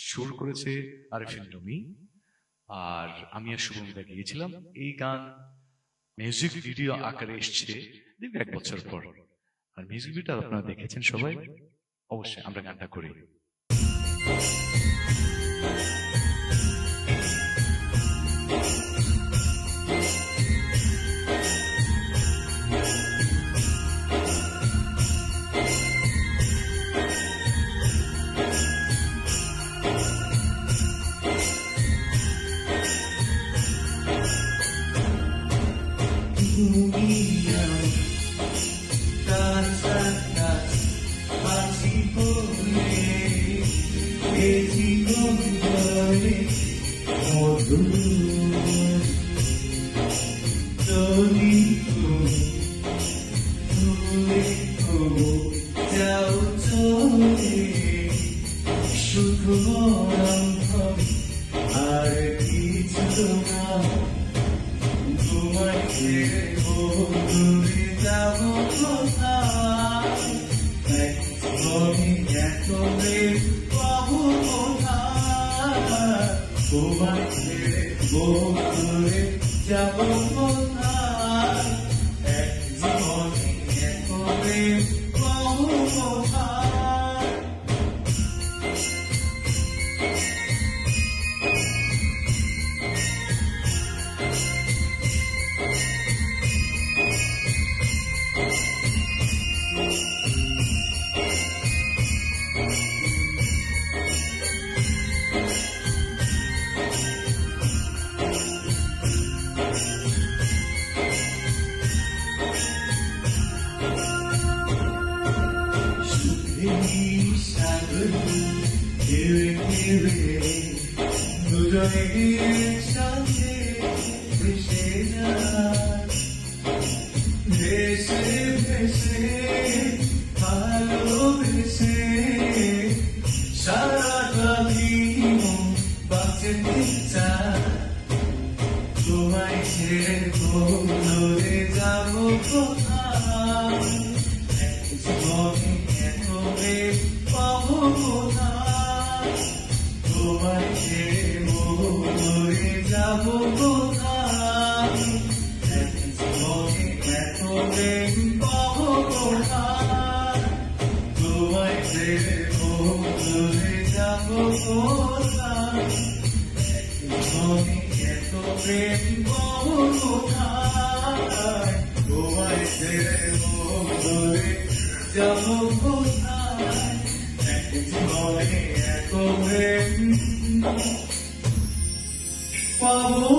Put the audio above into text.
সুর করেছে আরিফিন রুমি, আর আমি আর শুভমিতা গিয়েছিলাম। এই গান মিউজিক ভিডিও আকারে এসছে দীর্ঘ 1 বছর পর, আর মিউজিক ভিডিও আপনারা দেখেছেন সবাই। অবশ্যই আমরা গানটা করি। আর কিছু তোমার যাব কোথায় পাবো কোথায় তোমার বন্ধুরে যাব কোথায় এক জীবনে একরে পাবো কোথায়। দুজনের সাথে ভেসে যায় ভেসে ভেসে ভালোবেসে সারাটা জীবন বাঁচতে চায় তোমায় ছেড়ে দূরে যাব কোথায় জীবনে এতবে পাবো কোথায় তোমায় ছেড়ে দূরে যাব কোথায় জীবনে এতবে পাবো কোথায় তোমায় ছেড়ে দূরে যাব কোথায় জীবনে এতবে পাবো কোথায় তোমায় ছেড়ে দূরে যাব কোথায় জীবনে এতবে পাবো